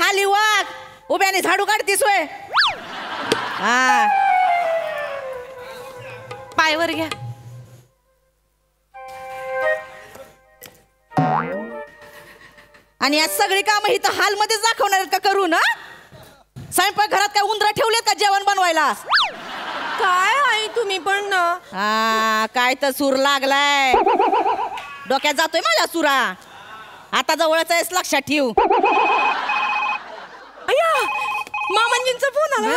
खाली वाग, उभ्याने झाडू काढतीस होय? हा, पायवर घ्या. आणि आज सगळी कामं इथं हॉलमध्येच दाखवणार का करू ना? स्वयंपाक घरात काय उंदरा ठेवलेत का जेवण बनवायला? काय आई तुम्ही पण ना. हा, काय तर सूर लागलाय डोक्यात, जातोय माझ्या सुरा. आता जवळच आहेस, लक्षात ठेव. अय्या, मामांजींचा फोन आला.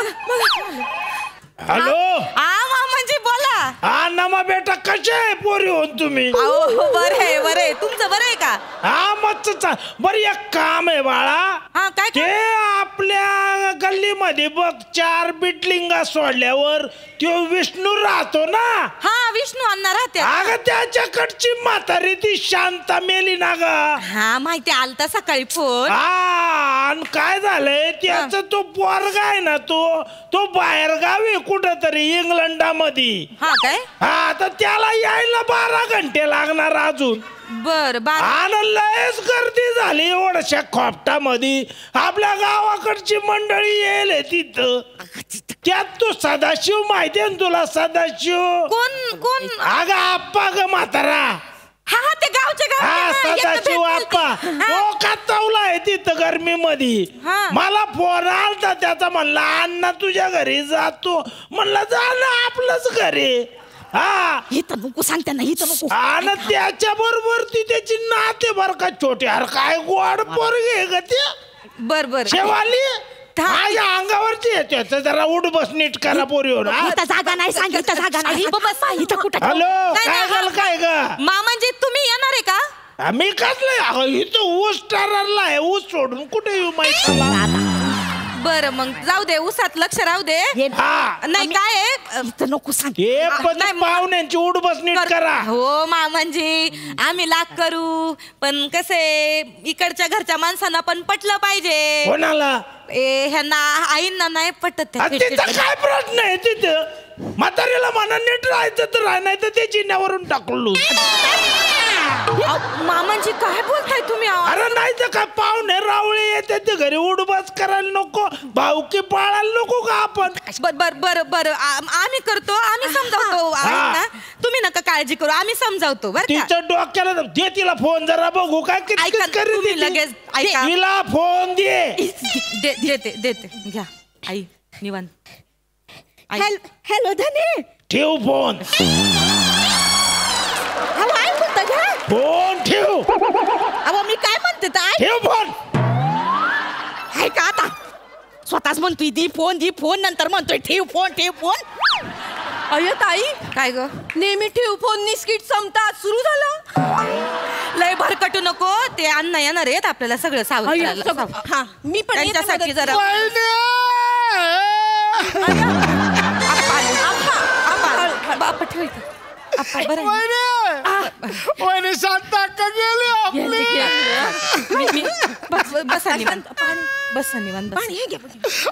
हॅलो. मामांजी बोला. हा नमा बेटा, कसे आहे पोरी होऊन तुम्ही? बरं आहे, बरं आहे. तुमचं बरं आहे का? हा मस्त. बरं एक काम आहे बाळा. हा, काय? ते आपल्या गल्लीमध्ये बघ 4 बिल्डिंगा सोडल्यावर तो विष्णू राहतो ना. हा, विष्णू अण्णा राहते. अगं त्याच्याकडची म्हातारी ती शांता मेली ना ग. हा, माहिती आलता सकाळी फोन. हा, आणि काय झालंय त्याचा तो पोरगा आहे ना, तो बाहेर गावी कुठं तरी इंग्लंडामध्ये. हा काय? हा, तर त्याला यायला 12 घंटे लागणार अजून. बर, लयच गर्दी झाली एवढ्याशा खोपटामध्ये. आपल्या गावाकडची मंडळी येईल तिथं. त्यात तो सदाशिव माहितीये ना तुला? सदाशिव कोण? अगं आप्पा ग म्हातारा. हा, ते गावचे हा, सदाशिव आप्पा. तो काचावला आहे तिथं गर्मीमध्ये. मला फोन आलता त्याचा, म्हणला अण्णा तुझ्या घरी जातो. म्हणलं जा ना आपलंच घरी. हा, इथं नको सांगते ना, इथं नको. आणि त्याच्या बरोबर ती त्याची नाते बर का छोटे. अरे काय गोड पोरगी ग ते. बर शेवाली माझ्या अंगावरची येते. जरा उठ बस नीट करा पोरी हो ना. इथं जागा नाही, सांगितलं जागा नाही. इथं कुठं? हॅलो, काय झालं काय ग? मामांजी तुम्ही येणार आहे का? मी कसलं इथं ऊस टारला आहे. ऊस सोडून कुठे येऊ माहिती? बर, मग जाऊ दे, उसात लक्ष राहू दे. नाही काय इथं नको सांग. पाहुण्यांची उठ बस नीट करा. हो मामांजी, आम्ही लाख करू, पण कसे इकडच्या घरच्या माणसांना पण पटलं पाहिजे. कोणाला? ह्यांना आईंना नाही पटत. काय प्रश्न आहे तिथं? म्हातारीला म्हणा नीट राहायचं तर राह, नाही तर ते जिन्यावरून टाकलो. मामांजी काय बोलताय तुम्ही? अरे नाही तर काय पाहुणे रावळे येते ते घरी उडबास करायला नको, भाऊकी पाळायला नको का आपण? बर आम्ही करतो, आम्ही समजावतो आईंना. तुम्ही नका काळजी करू, आम्ही समजावतो. बरं का? तिच्या डोक्याला दे, तिला फोन जरा बघू काय तुम्ही लगेच ऐका. तिला फोन दे. देते घ्या आई, निवांत. हॅलो धने, ठेव फोन. फोन ठेव. अहो मी काय म्हणते ठेव फोन. आहे का आता? स्वतःच म्हणतोय दी फोन नंतर म्हणतोय ठेव फोन. अय्या ताई, काय ग? नेहमी ठेव फोन निस्किट संपतात सुरू झालं. लय भरकटू नको, ते अण्णा येणार आहेत, आपल्याला सगळं सावध. हा, मी पण त्यांच्यासाठी जरा बाप ठेवायचं. शांता का गेली? बसा निवांत.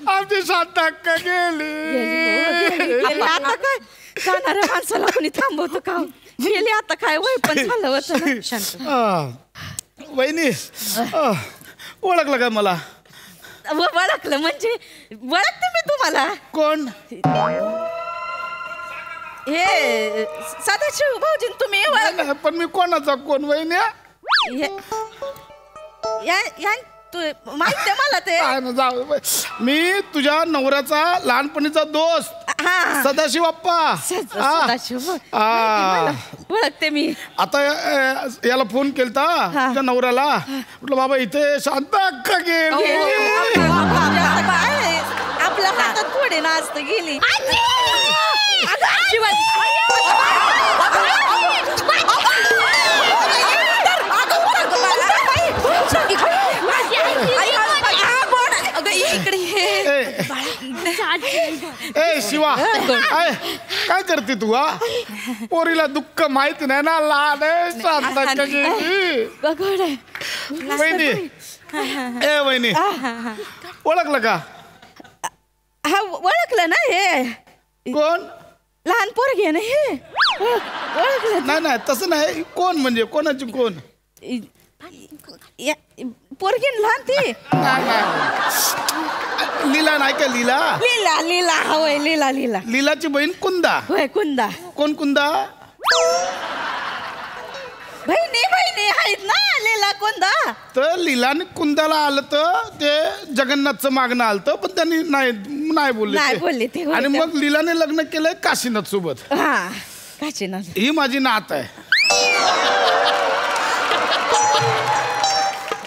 आमची शांता का गेली? आता काय जाणाऱ्या माणसाला कोणी थांबवतं का? गेली आता काय वय पण झालं होतं. शांत वहिनी, ओळखलं का मला? ओळखलं म्हणजे ओळखते मी तुम्हाला. कोण? हे सदाशिव भाऊजी तुम्ही. पण मी कोणाचा कोण वहिनी? माहिती मला ते. मी तुझ्या नवऱ्याचा लहानपणीचा दोस्त सदाशिव अप्पा. ओळखते मी. आता याला फोन केलता तुझ्या नवऱ्याला, म्हटलं बाबा इथे शांत अक्का गेली. आपल्या हातात थोडे नाचत गेली. शिवा काय करते तू? पोरीला दुःख माहिती नाही ना, लहान वहिनी. वहिनी ओळखलं का? हा, ओळखलं ना. हे कोण? लहान पोरगी आहे ना हे. ओळखलं? नाही तसं नाही. कोण म्हणजे कोणाची कोण? पोरगी लहान ती लीला नाही का लीला लीला लीला होय लीला लीला लीलाची बहीण कुंदा होय कुंदा कोण कुंदा बहिणी बहिणी आहेत ना लीला कुंदा तर लीलाने कुंदाला आलं तर ते जगन्नाथचं मागणं आलं पण त्यांनी नाही नाही बोलले बोलले ते आणि मग लीलाने लग्न केलंय काशीनाथ सोबत हा काशीनाथ ही माझी नात आहे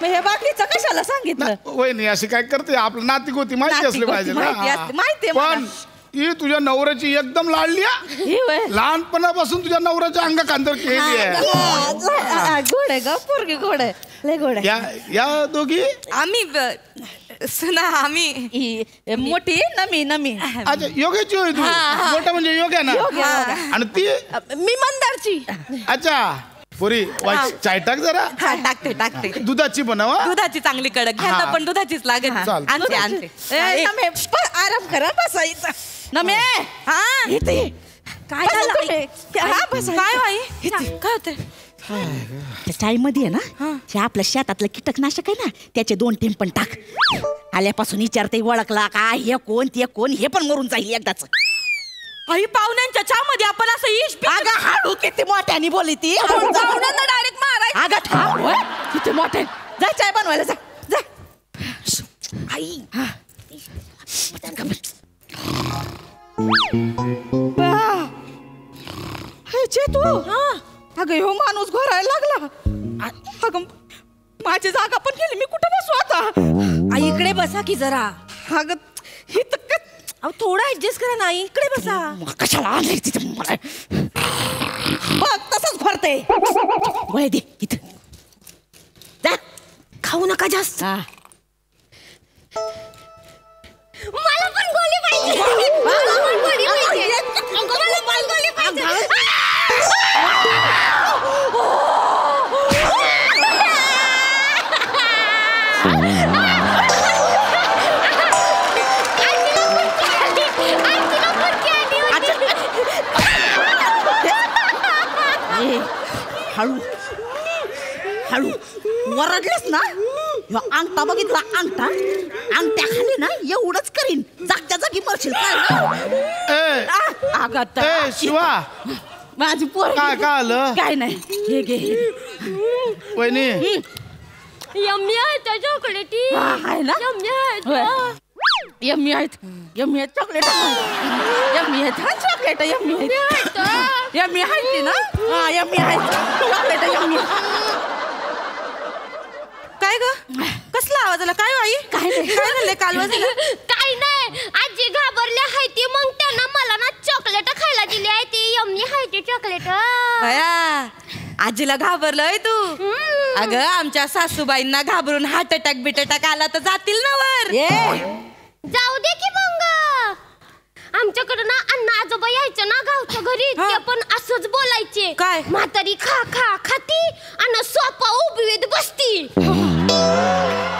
हे बाकीचं कशाला सांगितलं वहिनी अशी काय करते आपलं नातिक होती माहिती असली पाहिजे माहिती पण ही तुझ्या नवऱ्याची एकदम लाडली लहानपणापासून तुझ्या नवऱ्याच्या अंगा खांद्यावर केली आहे गोड आहे ग पोरगी गोड आहे लय गोड आहे या दोघी आम्ही सुना आम्ही मोठी नमी नमी अच्छा योग्याची होय तू मोठा म्हणजे योग्य ना आणि ती मी मंदारची अच्छा पुरी चाय टाक जरा टाकते टाकते दुधाची बनवा दुधाची चांगली कडक घ्या पण दुधाचीच लागेल आणते आणते आराम करा बसायचा नमे हा इथे काय झालं काय बाई काय होते त्या चायमध्ये आहे ना हे आपल्या शेतातलं कीटकनाशक आहे ना त्याचे 2 टिंब पण टाक आल्यापासून विचारते ओळखला काय हे कोण ते कोण हे पण मरून जाईल एकदाच आई पाहुण्यांच्या चहामध्ये आपण असं इश अगं हाडू किती मोठ्याने बोली ती पाहुण्यांना डायरेक्ट मारायचं अगं थांब होय किती मोठे जा चाय बनवायला जा जा आई तू अगं ह्यो माणूस घोरायला लागला अगं माझी जागा पण गेली मी कुठं बसू आता आई इकडे बसा की जरा अगं हे तर अहो थोडा ऍडजस्ट करा ना इकडे बसा कशाला आणलंय तिथं मला बघ तसंच भरते वय दे इथं जा खाऊ नका जास्त मला पण गोळी पाहिजे मला पण गोळी पाहिजे मला पण गोळी पाहिजे हळू हळू वरडलेस ना अंगठा बघितला अंगठा अंगठ्या खाली ना एवढंच करीन जागच्या जागी मरशील काय शिवा माझी पोर काय आलं काय नाही हे घे वहिनी यम्मी आहेत चॉकलेटी आहे ना यम्मी आहेत यम्मी आहेत चॉकलेट यम्मी आहेत हा चॉकलेट यम्मी आहेत यम्मी आहेत ना हा यम्मी आहेत चॉकलेट यम्मी काय ग कसला आवाज आला काय आई काय नाही काय झालंय काल वाजला काय नाही आजी घाबरली आहे ती मग त्यांना मला ना चॉकलेट खायला दिली आहे ती यम्मी आहे ती चॉकलेट बया आजीला घाबरलोय तू अगं आमच्या सासूबाईंना घाबरून हार्ट अटॅक बिट अटॅक आला तर जातील ना वर जाऊ दे की मग आमच्याकडे ना अण्णा आजोबा यायचे ना गावच्या घरी ते पण असंच बोलायचे काय म्हातारी खा खा खाती आणि सोपा उभीत बसती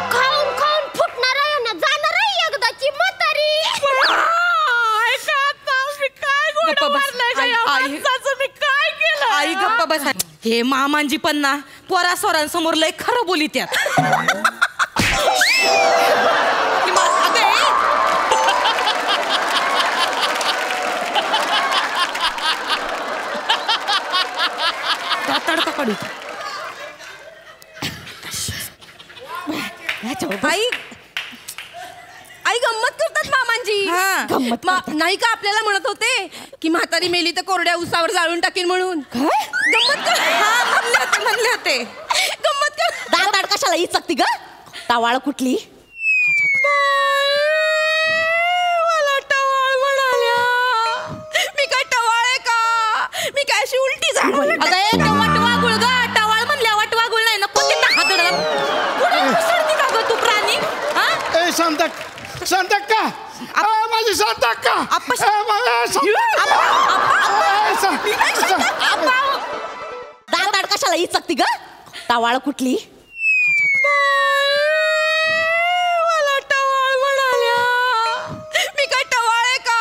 खाऊन खाऊन फुटणार आहे ना जाणार आहे एकदाची म्हातारी आई गप्पा बस हे मामांजी पण ना पोरा सोरांसमोर लय खरं बोली त्यात तडका काढू आई आई गंमत करतात मामांजी नाही का आपल्याला म्हणत होते की म्हातारी मेली तर कोरड्या उसावर जाळून टाकेल म्हणून गंमत म्हणले होते गंमत कर दाड कशाला ही चकती ग टावाळ कुठली मला टवाळ म्हणाल्या मी काय टवाळ आहे का मी काय अशी उलटी झाड वाटवागुळ ग टवाळ म्हणल्या वाटवागुळ नाही ना कोणती का ग तू प्राणी ए शांतक का माझी शांतक का दाड कशाला ही चकती ग टावाळ कुठली मला टवाळ म्हणाल्या मी काय टवाळ आहे का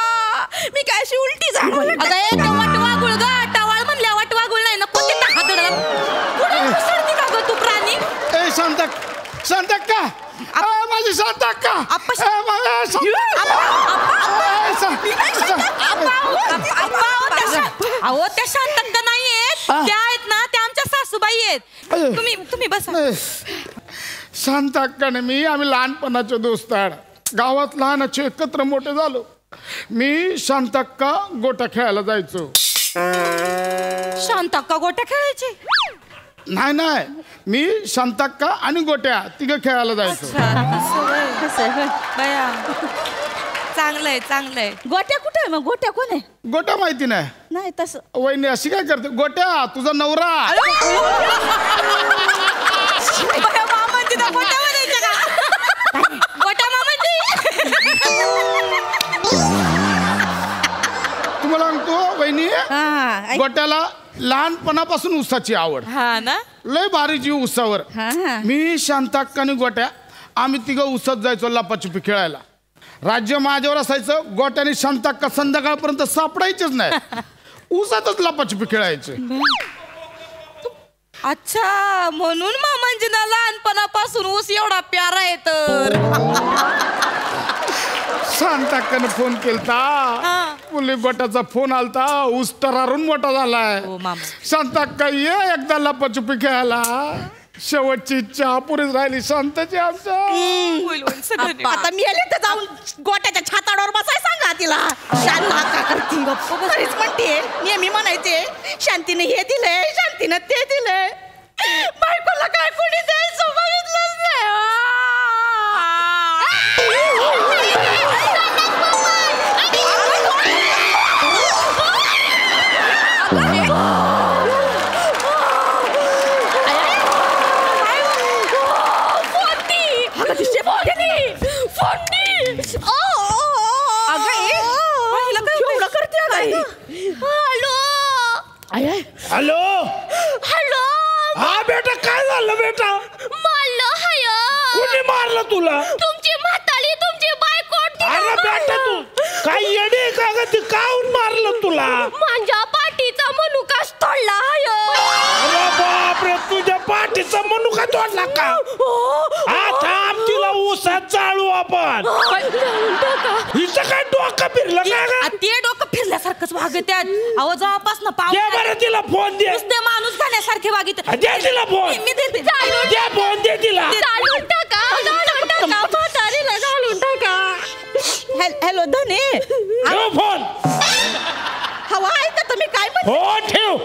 मी काय अशी उलटी झाड वाटवागुळ ग टवाळ म्हणल्या वाटवागुळ नाही ना कोणती का ग तू प्राणी शांतक शांत अक्का अहो त्या शांतक्का नाही आहेत, त्या आहेत ना, त्या आमच्या सासूबाई आहेत. तुम्ही बसा. शांत अक्काने मी आम्ही लहानपणाचे दोस्त आहे. गावात लहानाचे एकत्र मोठे झालो. मी शांत अक्का गोट्या खेळायला जायचो. शांतक्का गोट्या खेळायची? नाही, मी शांतक्का आणि गोट्या तिघं खेळायला जायचो. चांगलंय चांगलंय. गोट्या कुठे आहे मग? गोट्या कोण आहे? गोट्या माहिती नाही? नाही तसं. वहिनी अशी काय करते? गोट्या तुझा नवरा. मामांची गोट्या म्हणायच्या का? गोट्या मामांची. तुम्हाला सांगतो वहिनी, गोट्याला लहानपणापासून ऊसाची आवड. हा ना, लय भारी जीव ऊसावर. मी शांताक्का आणि गोट्या आम्ही तिघं ऊसात जायचो लपाछुपी खेळायला. राज्य माझ्यावर असायचं. गोट्याने शांताक्का संध्याकाळपर्यंत सापडायचेच नाही. ऊसातच लपाछुपी खेळायचे. अच्छा, म्हणून मामांजींना लहानपणापासून ऊस एवढा प्यारा आहे. तर शांताक्काने फोन केलता. मुली गोट्याचा फोन आलता. ऊस तरारून मोठा झालाय. शांताक्का ये एकदा लपाछुपी खेळायला. शेवटची इच्छा पुरीच राहिली शांताची आमच्या. आता मी आले तर जाऊन गोट्याच्या छाताडावर बसाय सांगा तिला. शांत अक्का करती तरीच म्हणते. नेहमी म्हणायचे शांतीने हे दिलंय, शांतीनं ते दिलंय. बायकोला काय कोणी द्यायचं बघितलंच नाही. Hello hello. हा बेटा, काय झालं बेटा? मारलं हाय. कोणी मारलं तुला? तुमची म्हातारी, तुमची बायको. अरे बेटा, तू काय येडे का ग? ती काऊन मारलं तुला? माझ्या पाठीचा मनुकाच तोडला हाय. अरे बापरे, तुझ्या पाठीचा मनुका तोडला का? आता आम तिला ऊसात जाळू आपण. हिचं काय डोकं फिरलं का ग? ते डोकं फिरल्यासारखंच वागत्यात. अहो जेव्हापासून दे बरं तिला फोन दे. नुसते माणूस झाल्यासारखे वागित. दे तिला फोन. मी देते. दे फोन, दे तिला. जाळून टाका, जाळून टाका, म्हातारीला जाळून टाका. हॅलो धने, ठेव फोन. हवा आहे का? तुम्ही काय म्हणता? हो ठेव.